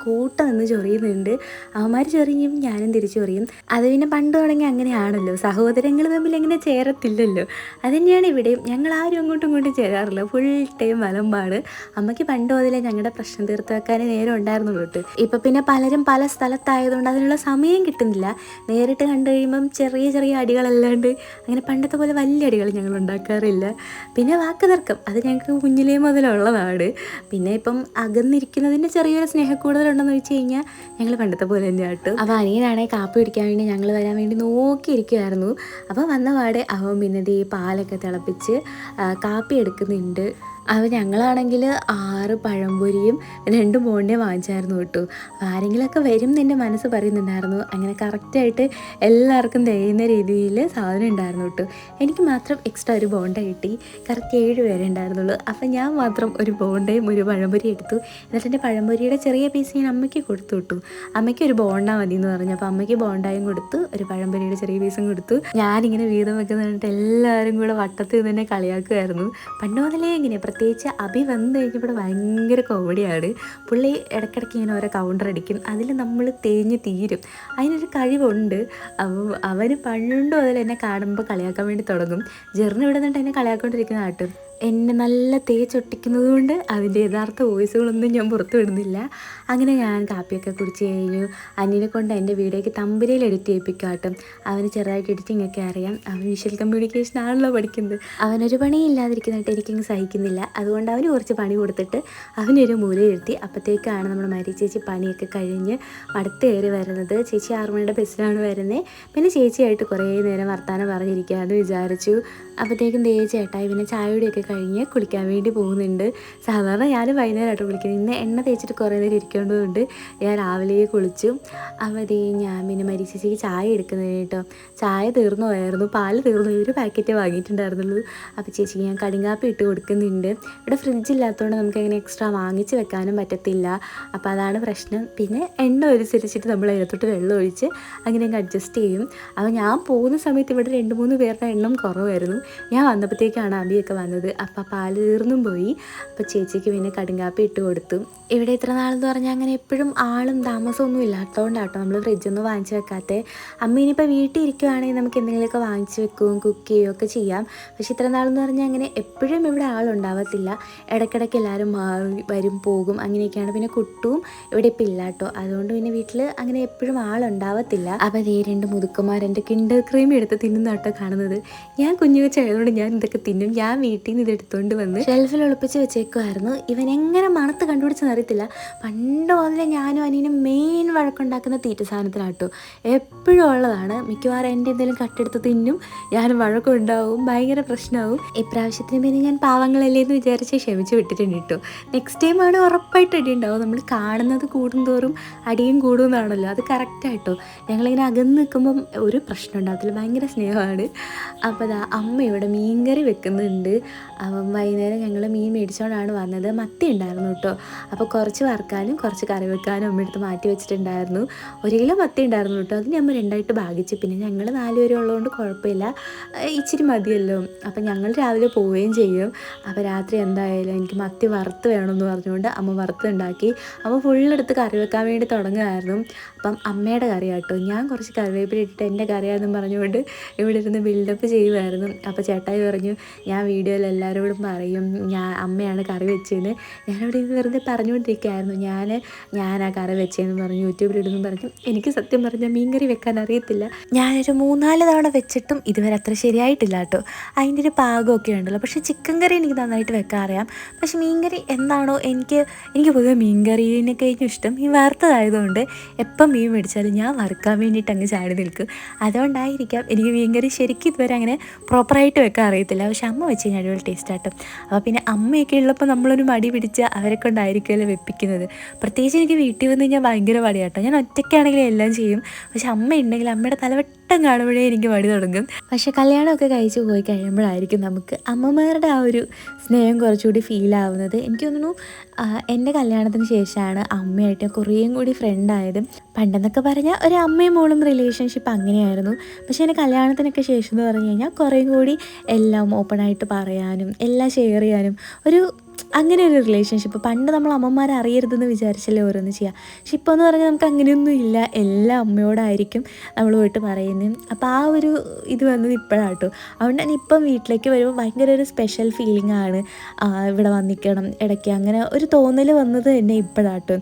കൂട്ടം നിന്ന് ചൊറിയുന്നുണ്ട്. അവന്മാർ ചൊറിയും ഞാനും തിരിച്ചു ചൊറിയും. അത് പിന്നെ പണ്ട് തുടങ്ങി അങ്ങനെയാണല്ലോ, സഹോദരങ്ങൾ തമ്മിൽ എങ്ങനെ ചേരത്തില്ലല്ലോ. അത് തന്നെയാണ് ഇവിടെയും. ഞങ്ങൾ ആരും അങ്ങോട്ടും ഇങ്ങോട്ടും ചേരാറില്ല, ഫുൾ ടൈം വലമ്പാട്. അമ്മയ്ക്ക് പണ്ട് മുതലേ ഞങ്ങളുടെ പ്രശ്നം തീർത്ത് വെക്കാനേ നേരം ഉണ്ടായിരുന്നുള്ളൂ കേട്ടോ. ഇപ്പം പിന്നെ പലരും പല സ്ഥലത്തായതുകൊണ്ട് അതിനുള്ള സമയം കിട്ടുന്നില്ല. നേരിട്ട് കണ്ടു കഴിയുമ്പം ചെറിയ അടികളല്ലാണ്ട് അങ്ങനെ പണ്ടത്തെ പോലെ വലിയ അടികൾ ഞങ്ങൾ ഉണ്ടാക്കാറില്ല. പിന്നെ വാക്ക് തർക്കം അത് ഞങ്ങൾക്ക് കുഞ്ഞിലേ മുതലുള്ളതാണ്. പിന്നെ ഇപ്പം അകന്നിരിക്കുന്നതിൻ്റെ ചെറിയൊരു കൂടുതലുണ്ടെന്ന് വെച്ച് കഴിഞ്ഞാൽ ഞങ്ങൾ പണ്ടത്തെ പോലെ തന്നെ ആട്ടോ. അപ്പോൾ അനിയനാണെങ്കിൽ കാപ്പി കുടിക്കാൻ വേണ്ടി ഞങ്ങൾ വരാൻ വേണ്ടി നോക്കിയിരിക്കുമായിരുന്നു. അപ്പോൾ വന്ന പാടെ അവൻ പിന്നെ ദേ പാലൊക്കെ തിളപ്പിച്ച് കാപ്പി എടുക്കുന്നുണ്ട്. അപ്പോൾ ഞങ്ങളാണെങ്കിൽ 6 പഴംപൊരിയും 2 ബോണ്ടയും വാങ്ങിച്ചായിരുന്നു കേട്ടോ. ആരെങ്കിലുമൊക്കെ വരും എൻ്റെ മനസ്സ് പറയുന്നുണ്ടായിരുന്നു. അങ്ങനെ കറക്റ്റായിട്ട് എല്ലാവർക്കും തികയുന്ന രീതിയിൽ സാധനം ഉണ്ടായിരുന്നു കേട്ടോ. എനിക്ക് മാത്രം എക്സ്ട്രാ ഒരു ബോണ്ട കിട്ടി. കറക്റ്റ് 7 പേരെ ഉണ്ടായിരുന്നുള്ളൂ. അപ്പോൾ ഞാൻ മാത്രം ഒരു ബോണ്ടയും ഒരു പഴംപൊരി എടുത്തു. എന്നിട്ട് എൻ്റെ പഴംപൊരിയുടെ ചെറിയ പീസ് ഞാൻ അമ്മയ്ക്ക് കൊടുത്തു വിട്ടു. അമ്മയ്ക്ക് ഒരു ബോണ്ട മതി എന്ന് പറഞ്ഞു. അപ്പോൾ അമ്മയ്ക്ക് ബോണ്ടായും കൊടുത്തു, ഒരു പഴംപൊരിയുടെ ചെറിയ പീസും കൊടുത്തു. ഞാനിങ്ങനെ വീതം വെക്കുന്നിട്ട് എല്ലാവരും കൂടെ വട്ടത്തിൽ തന്നെ കളിയാക്കുമായിരുന്നു. പണ്ട് മുതലേ ഇങ്ങനെ പ്രത്യേകിച്ച് അഭി വന്നു കഴിഞ്ഞപ്പോൾ ഭയങ്കര കോമഡിയാണ്. പുള്ളി ഇടയ്ക്കിടയ്ക്ക് ഇങ്ങനെ ഓരോ കൗണ്ടർ അടിക്കും. അതിൽ നമ്മൾ തേഞ്ഞ് തീരും. അതിനൊരു കഴിവുണ്ട്. അപ്പം അവന് പണ്ട് മുതൽ എന്നെ കാണുമ്പോൾ കളിയാക്കാൻ വേണ്ടി തുടങ്ങും. ജെറിന് ഇവിടെ നിന്നിട്ട് എന്നെ കളിയാക്കൊണ്ടിരിക്കുന്ന ആട്ടും എന്നെ നല്ല തേച്ചൊട്ടിക്കുന്നത് കൊണ്ട് അതിൻ്റെ യഥാർത്ഥ വോയിസുകളൊന്നും ഞാൻ പുറത്തു വിടുന്നില്ല. അങ്ങനെ ഞാൻ കാപ്പിയൊക്കെ കുടിച്ച് കഴിഞ്ഞു. അനിയനെ കൊണ്ട് എൻ്റെ വീഡിയോയ്ക്ക് തമ്പനയിൽ എഡിറ്റ് ചെയ്യിപ്പിക്കാട്ടും. അവന് ചെറുതായിട്ട് എഡിറ്റിംഗ് അറിയാം. അവൻ വിഷ്വൽ കമ്മ്യൂണിക്കേഷൻ ആണല്ലോ പഠിക്കുന്നത്. അവനൊരു പണിയില്ലാതിരിക്കുന്നതായിട്ട് എനിക്കങ്ങ് സഹിക്കുന്നില്ല. അതുകൊണ്ട് അവന് കുറച്ച് പണി കൊടുത്തിട്ട് അവനൊരു മൂലയിരുത്തി. അപ്പോഴത്തേക്കാണ് നമ്മുടെ മരി ചേച്ചി പണിയൊക്കെ കഴിഞ്ഞ് അടുത്ത് കയറി വരുന്നത്. ചേച്ചി 6 മണിയുടെ ബസ്സിലാണ് വരുന്നത്. പിന്നെ ചേച്ചിയായിട്ട് കുറേ നേരം വർത്താനം പറഞ്ഞിരിക്കാമെന്ന് വിചാരിച്ചു. അപ്പോഴത്തേക്കും ചേട്ടാ ഇവനെ ചായയുടെയൊക്കെ കഴിഞ്ഞ് കുളിക്കാൻ വേണ്ടി പോകുന്നുണ്ട്. സാധാരണ ഞാൻ വൈകുന്നേരമായിട്ട് കുളിക്കുന്നത്. ഇന്ന് എണ്ണ തേച്ചിട്ട് കുറേ നേരം ഇരിക്കേണ്ടതുകൊണ്ട് ഞാൻ രാവിലെ കുളിച്ചു. അപ്പോൾ ഞാൻ പിന്നെ മരീച്ചേച്ചിക്ക് ചായ എടുക്കുന്നത് കേട്ടോ. ചായ തീർന്നു പോയായിരുന്നു, പാല് തീർന്നു, ഒരു പാക്കറ്റേ വാങ്ങിയിട്ടുണ്ടായിരുന്നുള്ളൂ. അപ്പോൾ ചേച്ചിക്ക് ഞാൻ കടുങ്കാപ്പി ഇട്ട് കൊടുക്കുന്നുണ്ട്. ഇവിടെ ഫ്രിഡ്ജ് ഇല്ലാത്തതുകൊണ്ട് നമുക്ക് അങ്ങനെ എക്സ്ട്രാ വാങ്ങിച്ച് വെക്കാനും പറ്റത്തില്ല. അപ്പോൾ അതാണ് പ്രശ്നം. പിന്നെ എണ്ണ അനുസരിച്ചിട്ട് നമ്മൾ അതിനകത്തോട്ട് വെള്ളം ഒഴിച്ച് അങ്ങനെ അഡ്ജസ്റ്റ് ചെയ്യും. അപ്പോൾ ഞാൻ പോകുന്ന സമയത്ത് ഇവിടെ 2-3 പേരുടെ എണ്ണം കുറവായിരുന്നു. ഞാൻ വന്നപ്പോഴത്തേക്കാണ് അബിയൊക്കെ വന്നത്. അപ്പോൾ പാല് തീർന്നും പോയി. അപ്പോൾ ചേച്ചിക്ക് പിന്നെ കടുങ്കാപ്പി ഇട്ട് കൊടുത്തു. ഇവിടെ ഇത്ര നാളെന്ന് പറഞ്ഞാൽ അങ്ങനെ എപ്പോഴും ആളും താമസമൊന്നും ഇല്ലാത്തതുകൊണ്ടാട്ടോ നമ്മൾ ഫ്രിഡ്ജൊന്നും വാങ്ങിച്ച് വെക്കാത്തത്. അമ്മ ഇനിയിപ്പോൾ വീട്ടിൽ ഇരിക്കുവാണെങ്കിൽ നമുക്ക് എന്തെങ്കിലുമൊക്കെ വാങ്ങിച്ച് വെക്കുകയും കുക്ക് ചെയ്യുകയും ഒക്കെ ചെയ്യാം. പക്ഷേ ഇത്ര നാളെന്ന് പറഞ്ഞാൽ അങ്ങനെ എപ്പോഴും ഇവിടെ ആളുണ്ടാവത്തില്ല. ഇടയ്ക്കിടയ്ക്ക് എല്ലാവരും മാറി വരും പോകും, അങ്ങനെയൊക്കെയാണ്. പിന്നെ കുട്ടും ഇവിടെ ഇപ്പം ഇല്ല കേട്ടോ. അതുകൊണ്ട് പിന്നെ വീട്ടിൽ അങ്ങനെ എപ്പോഴും ആളുണ്ടാവത്തില്ല. അപ്പോൾ 2 മുതുക്കന്മാർ എൻ്റെ കിൻഡർ ക്രീം എടുത്ത് തിന്നുന്നാട്ടോ കാണുന്നത്. ഞാൻ കുഞ്ഞു വെച്ചായതുകൊണ്ട് ഞാൻ ഇതൊക്കെ തിന്നും. ഞാൻ വീട്ടിൽ നിന്ന് ഇത് എടുത്തുകൊണ്ട് വന്ന് ഷെൽഫിൽ ഒളിപ്പിച്ച് വെച്ചേക്കുമായിരുന്നു. ഇവൻ എങ്ങനെ മണത്ത് കണ്ടുപിടിച്ചെന്ന് അറിയത്തില്ല. പണ്ട് മുതലേ ഞാനും അനിയനും മെയിൻ വഴക്കുണ്ടാക്കുന്ന തീറ്റ സാധനത്തിനാട്ടോ. എപ്പോഴും ഉള്ളതാണ്. മിക്കവാറും എൻ്റെ എന്തെങ്കിലും കട്ടെടുത്ത് തിന്നും, ഞാനും വഴക്കുണ്ടാവും, ഭയങ്കര പ്രശ്നമാവും. ഇപ്രാവശ്യത്തിന് പിന്നെ ഞാൻ പാവങ്ങളല്ലേ എന്ന് വിചാരിച്ച് ക്ഷമിച്ച് വിട്ടിട്ടുണ്ട് കേട്ടോ. നെക്സ്റ്റ് ടൈമാണ് ഉറപ്പായിട്ട് അടി ഉണ്ടാവും. നമ്മൾ കാണുന്നത് കൂടുന്തോറും അടിയും കൂടുമെന്നാണല്ലോ, അത് കറക്റ്റായിട്ടോ. ഞങ്ങളിങ്ങനെ അകന്ന് നിൽക്കുമ്പം ഒരു പ്രശ്നം ഉണ്ടാകത്തില്ല, ഭയങ്കര സ്നേഹമാണ്. അപ്പോൾ അമ്മ ഇവിടെ മീൻകറി വെക്കുന്നുണ്ട്. അപ്പം വൈകുന്നേരം ഞങ്ങൾ മീൻ മേടിച്ചുകൊണ്ടാണ് വന്നത്. മത്തി ഉണ്ടായിരുന്നു കേട്ടോ. അപ്പോൾ കുറച്ച് വറുക്കാനും കുറച്ച് കറി വെക്കാനും അമ്മ എടുത്ത് മാറ്റി വെച്ചിട്ടുണ്ടായിരുന്നു. 1 കിലോ മത്തി ഉണ്ടായിരുന്നു കേട്ടോ. അതിന് അമ്മ 2ആയിട്ട് ഭാഗിച്ചു. പിന്നെ ഞങ്ങൾ 4 പേരും ഉള്ളതുകൊണ്ട് കുഴപ്പമില്ല, ഇച്ചിരി മതിയല്ലോ. അപ്പം ഞങ്ങൾ രാവിലെ പോവുകയും ചെയ്യും. അപ്പോൾ രാത്രി എന്തായാലും എനിക്ക് മത്തി വറുത്ത് വേണമെന്ന് പറഞ്ഞുകൊണ്ട് അമ്മ വറുത്തുണ്ടാക്കി. അമ്മ ഫുള്ളെടുത്ത് കറി വെക്കാൻ വേണ്ടി തുടങ്ങുമായിരുന്നു. അപ്പം അമ്മയുടെ കറി കേട്ടോ. ഞാൻ കുറച്ച് കറിവേപ്പില ഇട്ടിട്ട് എൻ്റെ കറിയാണെന്നും പറഞ്ഞുകൊണ്ട് ഇവിടെ ഇരുന്ന് ബിൽഡപ്പ് ചെയ്യുമായിരുന്നു. അപ്പോൾ ചേട്ടായി പറഞ്ഞു, ഞാൻ വീഡിയോയിൽ എല്ലാവരോടും പറയും അമ്മയാണ് കറി വെച്ചതെന്ന്. ഞാനവിടെ ഇത് വെറുതെ പറഞ്ഞുകൊണ്ടിരിക്കുകയായിരുന്നു. ഞാനാ കറി വെച്ചതെന്ന് പറഞ്ഞു യൂട്യൂബിലിടുന്നു പറഞ്ഞു. എനിക്ക് സത്യം പറഞ്ഞാൽ മീൻകറി വെക്കാൻ അറിയത്തില്ല. ഞാനൊരു 3-4 തവണ വെച്ചിട്ടും ഇതുവരെ അത്ര ശരിയായിട്ടില്ല കേട്ടോ. അതിൻ്റെ ഒരു പാകമൊക്കെ ഉണ്ടല്ലോ. പക്ഷേ ചിക്കൻ കറി എനിക്ക് നന്നായിട്ട് വെക്കാൻ അറിയാം. പക്ഷേ മീൻകറി എന്താണോ എനിക്ക് പൊതുവെ മീൻകറീനെ കഴിഞ്ഞും ഇഷ്ടം ഈ വറുത്തതായതുകൊണ്ട് എപ്പം മീൻ മേടിച്ചാലും ഞാൻ വറുക്കാൻ വേണ്ടിയിട്ട് അങ്ങ് ചാടി നിൽക്കും. അതുകൊണ്ടായിരിക്കാം എനിക്ക് മീൻകറി ശരിക്കും ഇതുവരെ അങ്ങനെ പ്രോപ്പറായിട്ട് വെക്കാൻ അറിയത്തില്ല. പക്ഷെ അമ്മ വെച്ച് കഴിഞ്ഞാൽ അടിപൊളി ടേസ്റ്റായിട്ടും. അപ്പോൾ പിന്നെ അമ്മയൊക്കെ ഉള്ളപ്പോൾ നമ്മളൊരു മടി പിടിച്ച് അവരെ കൊണ്ടായിരിക്കുമല്ലോ വെപ്പിക്കുന്നത്. പ്രത്യേകിച്ച് എനിക്ക് വീട്ടിൽ വന്ന് കഴിഞ്ഞാൽ ഭയങ്കര മടിയാട്ടോ. ഞാൻ ഒറ്റയ്ക്കാണെങ്കിലും എല്ലാം ചെയ്യും. പക്ഷെ അമ്മ ഉണ്ടെങ്കിൽ അമ്മയുടെ തലവട്ടം കാണുമ്പോഴേ എനിക്ക് മടി തുടങ്ങും. പക്ഷേ കല്യാണമൊക്കെ കഴിച്ച് പോയി കഴിയുമ്പോഴായിരിക്കും നമുക്ക് അമ്മമാരുടെ ആ ഒരു സ്നേഹം കുറച്ചുകൂടി ഫീലാവുന്നത്. എനിക്ക് തോന്നുന്നു എൻ്റെ കല്യാണത്തിന് ശേഷമാണ് അമ്മയായിട്ട് കുറേയും കൂടി ഫ്രണ്ടായത്. പണ്ടെന്നൊക്കെ പറഞ്ഞാൽ ഒരു അമ്മയും മോളും റിലേഷൻഷിപ്പ് അങ്ങനെയായിരുന്നു. പക്ഷേ എൻ്റെ കല്യാണത്തിനൊക്കെ ശേഷം എന്ന് പറഞ്ഞു കഴിഞ്ഞാൽ കുറേയും കൂടി എല്ലാം ഓപ്പണായിട്ട് പറയാനും എല്ലാം ഷെയർ ചെയ്യാനും അങ്ങനെ ഒരു റിലേഷൻഷിപ്പ്. പണ്ട് നമ്മൾ അമ്മമാരെ അറിയരുതെന്ന് വിചാരിച്ചല്ലേ ഓരോന്ന് ചെയ്യുക. പക്ഷെ ഇപ്പോൾ എന്ന് പറഞ്ഞാൽ നമുക്ക് അങ്ങനെയൊന്നും ഇല്ല. എല്ലാം അമ്മയോടായിരിക്കും നമ്മൾ പോയിട്ട് പറയുന്നത്. അപ്പോൾ ആ ഒരു ഇത് വന്നത് ഇപ്പോഴാട്ടോ. അതുകൊണ്ട് തന്നെ ഇപ്പം വീട്ടിലേക്ക് വരുമ്പോൾ ഭയങ്കര ഒരു സ്പെഷ്യൽ ഫീലിംഗ് ആണ്. ഇവിടെ വന്നിക്കണം ഇടയ്ക്ക്, അങ്ങനെ ഒരു തോന്നൽ വന്നത് തന്നെ ഇപ്പോഴാട്ടോ.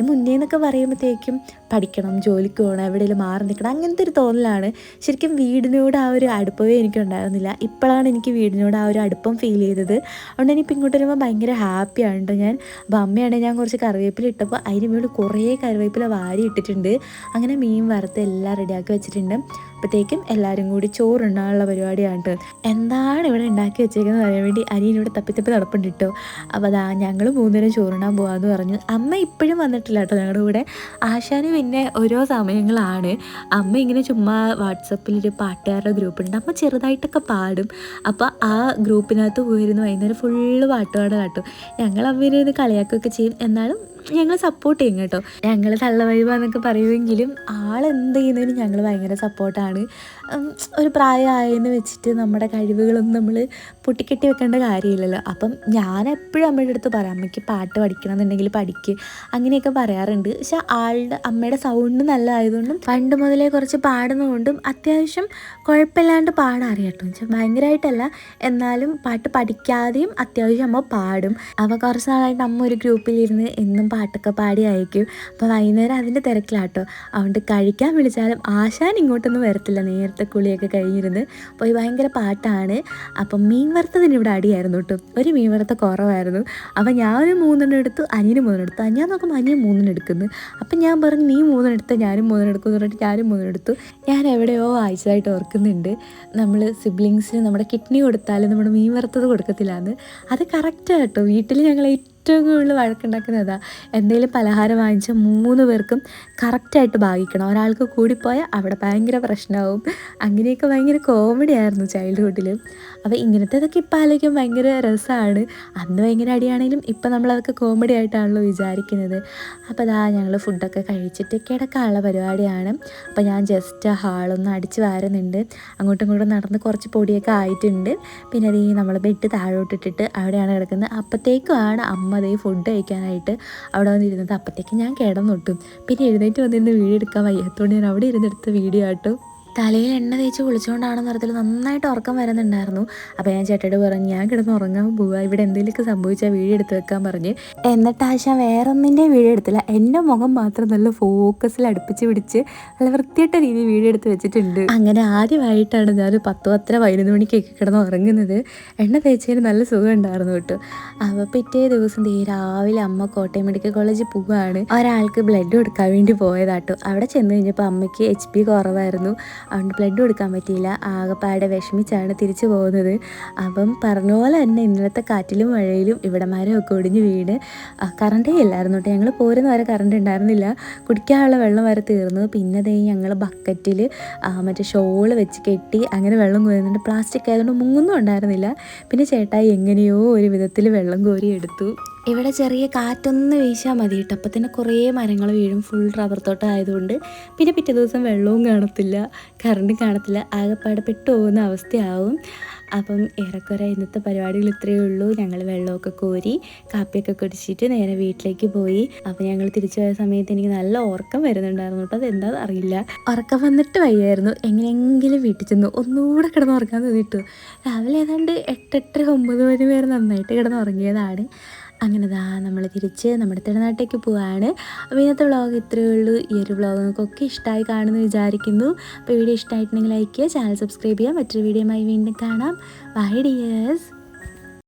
മുന്നേ എന്നൊക്കെ പറയുമ്പോഴത്തേക്കും പഠിക്കണം, ജോലിക്ക് പോകണം, എവിടെയെങ്കിലും മാറി നിൽക്കണം, അങ്ങനത്തെ ഒരു തോന്നലാണ്. ശരിക്കും വീടിനോട് ആ ഒരു അടുപ്പമേ എനിക്കുണ്ടായിരുന്നില്ല. ഇപ്പോഴാണ് എനിക്ക് വീടിനോട് ആ ഒരു അടുപ്പം ഫീൽ ചെയ്തത്. അതുകൊണ്ട് തന്നെ ഇപ്പം ഇങ്ങോട്ട് വരുമ്പോൾ ഭയങ്കര ഹാപ്പിയാണ് കേട്ടോ ഞാൻ. അപ്പോൾ അമ്മയാണെങ്കിൽ ഞാൻ കുറച്ച് കറിവേപ്പില ഇട്ടപ്പോൾ അതിന് മുകളിൽ കുറേ കറിവേപ്പില വാരി ഇട്ടിട്ടുണ്ട്. അങ്ങനെ മീൻ വറുത്ത് എല്ലാം റെഡിയാക്കി വെച്ചിട്ടുണ്ട്. അപ്പോഴത്തേക്കും എല്ലാവരും കൂടി ചോറുണ്ടാകാനുള്ള പരിപാടിയാണ് കേട്ടോ. എന്താണ് ഇവിടെ ഉണ്ടാക്കി വെച്ചേക്കുന്നത് പറയാൻ വേണ്ടി അനിയനിവിടെ തപ്പി നടപ്പുണ്ട് കേട്ടോ. അപ്പോൾ ഞങ്ങൾ 3 നേരം ചോറുണ്ടാൻ പോകാമെന്ന് പറഞ്ഞു. അമ്മ ഇപ്പോഴും വന്നിട്ടില്ല കേട്ടോ ഞങ്ങളുടെ കൂടെ. ആശാന് പിന്നെ ഓരോ സമയങ്ങളാണ്. അമ്മ ഇങ്ങനെ ചുമ്മാ വാട്സപ്പിലൊരു പാട്ടുകാരുടെ ഗ്രൂപ്പുണ്ട്. അമ്മ ചെറുതായിട്ടൊക്കെ പാടും. അപ്പോൾ ആ ഗ്രൂപ്പിനകത്ത് പോയിരുന്നു വൈകുന്നേരം ഫുള്ള് പാട്ടുപാടാൻ കേട്ടോ. ഞങ്ങൾ അമ്മേനെ ഇത് കളിയാക്കുകയൊക്കെ ചെയ്യും, എന്നാലും ഞങ്ങൾ സപ്പോർട്ട് ചെയ്യും കേട്ടോ. ഞങ്ങൾ തള്ള വൈബാന്നൊക്കെ പറയുമെങ്കിലും ആളെന്ത് ചെയ്യുന്നതിന് ഞങ്ങൾ ഭയങ്കര സപ്പോർട്ടാണ്. ഒരു പ്രായമായെന്ന് വെച്ചിട്ട് നമ്മുടെ കഴിവുകളൊന്നും നമ്മൾ പൊട്ടിക്കെട്ടി വെക്കേണ്ട കാര്യമില്ലല്ലോ. അപ്പം ഞാൻ എപ്പോഴും അമ്മയുടെ അടുത്ത് പറയാം, അമ്മയ്ക്ക് പാട്ട് പഠിക്കണം എന്നുണ്ടെങ്കിൽ പഠിക്ക്, അങ്ങനെയൊക്കെ പറയാറുണ്ട്. പക്ഷെ അമ്മയുടെ സൗണ്ട് നല്ലതായതുകൊണ്ടും പണ്ട് മുതലേ കുറച്ച് പാടുന്നതുകൊണ്ടും അത്യാവശ്യം കുഴപ്പമില്ലാണ്ട് പാടാൻ അറിയാം കേട്ടോ. വെച്ചാൽ ഭയങ്കരമായിട്ടല്ല, എന്നാലും പാട്ട് പഠിക്കാതെയും അത്യാവശ്യം അമ്മ പാടും. അപ്പോൾ കുറച്ച് നാളായിട്ട് അമ്മ ഒരു ഗ്രൂപ്പിലിരുന്ന് എന്നും പാട്ടൊക്കെ പാടി അയക്കും. അപ്പോൾ വൈകുന്നേരം അതിൻ്റെ തിരക്കിലാട്ടോ. അതുകൊണ്ട് കഴിക്കാൻ വിളിച്ചാലും ആശാൻ ഇങ്ങോട്ടൊന്നും വരത്തില്ല, നേരത്തെ കുളിയൊക്കെ കഴിഞ്ഞിരുന്ന് പോയി ഭയങ്കര പാട്ടാണ്. അപ്പം മീൻ വറുത്തതിന് ഇവിടെ അടിയായിരുന്നു കേട്ടോ. ഒരു മീൻ വറുത്ത കുറവായിരുന്നു. അപ്പം ഞാനൊരു 3 എടുത്തു, അനിയന് 3 എടുത്തു. ഞാൻ നോക്കുമ്പോൾ അനിയൻ 3 എടുക്കുന്നു. അപ്പം ഞാൻ പറഞ്ഞു നീ 3 എടുത്ത് ഞാനും 3 എടുക്കും എന്ന് പറഞ്ഞിട്ട് ഞാനും 3 എടുത്തു. ഞാൻ എവിടെയോ വായിച്ചതായിട്ട് ഓർക്കുന്നുണ്ട്, നമ്മൾ സിബ്ലിങ്സിന് നമ്മുടെ കിഡ്നി കൊടുത്താലും നമ്മുടെ മീൻ വറുത്തത് കൊടുക്കത്തില്ലാന്ന്. അത് കറക്റ്റാണ് കേട്ടോ. വീട്ടിൽ ഞങ്ങൾ ഏറ്റവും കൂടുതൽ വഴക്കുണ്ടാക്കുന്നത് അതാ. എന്തെങ്കിലും പലഹാരം വാങ്ങിച്ചാൽ 3 പേർക്കും കറക്റ്റായിട്ട് ഭാഗിക്കണം. ഒരാൾക്ക് കൂടിപ്പോയാൽ അവിടെ ഭയങ്കര പ്രശ്നമാവും. അങ്ങനെയൊക്കെ ഭയങ്കര കോമഡി ആയിരുന്നു ചൈൽഡ്ഹുഡിൽ. അപ്പോൾ ഇങ്ങനത്തേതൊക്കെ ഇപ്പം ആലോചിക്കാൻ ഭയങ്കര രസമാണ്. അന്ന് ഭയങ്കര അടിയാണെങ്കിലും ഇപ്പം നമ്മളതൊക്കെ കോമഡി ആയിട്ടാണല്ലോ വിചാരിക്കുന്നത്. അപ്പോൾ അതാ ഞങ്ങൾ ഫുഡൊക്കെ കഴിച്ചിട്ട് കിടക്കാനുള്ള പരിപാടിയാണ്. അപ്പോൾ ഞാൻ ജസ്റ്റ് ഹാളൊന്ന് അടിച്ച് വാരുന്നുണ്ട്. അങ്ങോട്ടും ഇങ്ങോട്ടും നടന്ന് കുറച്ച് പൊടിയൊക്കെ ആയിട്ടുണ്ട്. പിന്നെ അത് നമ്മൾ ബെഡ് താഴോട്ടിട്ടിട്ട് അവിടെയാണ് കിടക്കുന്നത്. അപ്പോഴത്തേക്കുമാണ് അമ്മ അതേ ഫുഡ് കഴിക്കാനായിട്ട് അവിടെ വന്നിരുന്നത്. അപ്പോഴത്തേക്ക് ഞാൻ കിടന്നൊട്ടും. പിന്നെ എഴുന്നേറ്റ് വന്നിരുന്ന് വീഡിയോ എടുക്കാൻ വയ്യാത്തതുകൊണ്ട് ഞാൻ അവിടെ ഇരുന്നെടുത്ത വീഡിയോ ആട്ടോ. തലയിൽ എണ്ണ തേച്ച് കുളിച്ചുകൊണ്ടാണെന്ന് പറഞ്ഞാൽ നന്നായിട്ട് ഉറക്കം വരുന്നുണ്ടായിരുന്നു. അപ്പോൾ ഞാൻ ചേട്ടയോട് പറഞ്ഞു ഞാൻ കിടന്ന് ഉറങ്ങാൻ പോവുക, ഇവിടെ എന്തെങ്കിലുമൊക്കെ സംഭവിച്ചാൽ വീഡിയോ എടുത്ത് വെക്കാൻ പറഞ്ഞ്. എന്നിട്ട് ആശാൻ വേറെ ഒന്നിൻ്റെ വീഡിയോ എടുത്തില്ല, എൻ്റെ മുഖം മാത്രം നല്ല ഫോക്കസിൽ അടുപ്പിച്ച് പിടിച്ച് നല്ല വൃത്തിയായിട്ട രീതിയിൽ വീഡിയോ എടുത്ത് വെച്ചിട്ടുണ്ട്. അങ്ങനെ ആദ്യമായിട്ടാണ് ഞാൻ 10-11 മണിക്കൊക്കെ കിടന്ന് ഉറങ്ങുന്നത്. എണ്ണ തേച്ചതിന് നല്ല സുഖം ഉണ്ടായിരുന്നു കേട്ടോ. അപ്പോൾ പിറ്റേ ദിവസം രാവിലെ അമ്മ കോട്ടയം മെഡിക്കൽ കോളേജിൽ പോവുകയാണ്. ഒരാൾക്ക് ബ്ലഡ് കൊടുക്കാൻ വേണ്ടി പോയതാട്ടോ. അവിടെ ചെന്ന് കഴിഞ്ഞപ്പോൾ അമ്മയ്ക്ക് HP കുറവായിരുന്നു. അതുകൊണ്ട് ബ്ലഡ് കൊടുക്കാൻ പറ്റിയില്ല. ആകെപ്പാടെ വിഷമിച്ചാണ് തിരിച്ചു പോകുന്നത്. അപ്പം പറഞ്ഞ പോലെ തന്നെ ഇന്നലത്തെ കാറ്റിലും മഴയിലും ഇവിടെ മരമൊക്കെ ഒടിഞ്ഞ് വീണ് കറണ്ടേ ഇല്ലായിരുന്നു കേട്ടോ. ഞങ്ങൾ പോരുന്ന വരെ കറണ്ട് ഉണ്ടായിരുന്നില്ല. കുടിക്കാനുള്ള വെള്ളം വരെ തീർന്നു. പിന്നെ ഞങ്ങൾ ബക്കറ്റിൽ മറ്റേ ഷോള് വെച്ച് കെട്ടി അങ്ങനെ വെള്ളം കോരുന്നുണ്ട്. പ്ലാസ്റ്റിക് ആയതുകൊണ്ട് മുങ്ങൊന്നും ഉണ്ടായിരുന്നില്ല. പിന്നെ ചേട്ടായി എങ്ങനെയോ ഒരു വിധത്തിൽ വെള്ളം കോരി എടുത്തു. ഇവിടെ ചെറിയ കാറ്റൊന്ന് വീശാൽ മതി കേട്ടോ, അപ്പം തന്നെ കുറേ മരങ്ങൾ വീഴും. ഫുൾ റബ്ബർ തോട്ടം ആയതുകൊണ്ട് പിന്നെ പിറ്റേ ദിവസം വെള്ളവും കാണത്തില്ല, കറണ്ടും കാണത്തില്ല, ആകെപ്പാടെ പെട്ടു പോകുന്ന അവസ്ഥയാവും. അപ്പം ഏറെക്കുറെ ഇന്നത്തെ പരിപാടികൾ ഇത്രയേ ഉള്ളൂ. ഞങ്ങൾ വെള്ളമൊക്കെ കോരി കാപ്പിയൊക്കെ കുടിച്ചിട്ട് നേരെ വീട്ടിലേക്ക് പോയി. അപ്പോൾ ഞങ്ങൾ തിരിച്ചു പോയ സമയത്ത് എനിക്ക് നല്ല ഉറക്കം വരുന്നുണ്ടായിരുന്നു കേട്ടോ. അതെന്താണെന്ന് അറിയില്ല, ഉറക്കം വന്നിട്ട് വയ്യായിരുന്നു. എങ്ങനെയെങ്കിലും വീട്ടിൽ ചെന്നു ഒന്നുകൂടെ കിടന്ന് ഉറക്കാൻ തോന്നിയിട്ടു. രാവിലെ ഏതാണ്ട് 8-8:30-9 മണി വരെ നന്നായിട്ട് കിടന്ന് ഉറങ്ങിയതാണ്. അങ്ങനെ നമ്മൾ തിരിച്ച് നമ്മുടെ തമിഴ്നാട്ടിലേക്ക് പോവുകയാണ്. അപ്പോൾ ഇന്നത്തെ വ്ളോഗ് ഇത്രയേ ഉള്ളൂ. ഈ ഒരു വ്ളോഗ് നിങ്ങൾക്കൊക്കെ ഇഷ്ടമായി കാണുമെന്ന് വിചാരിക്കുന്നു. അപ്പോൾ വീഡിയോ ഇഷ്ടമായിട്ടുണ്ടെങ്കിൽ ലൈക്ക് ചെയ്യുക, ചാനൽ സബ്സ്ക്രൈബ് ചെയ്യുക. മറ്റൊരു വീഡിയോയുമായി വീണ്ടും കാണാം. Bye dears.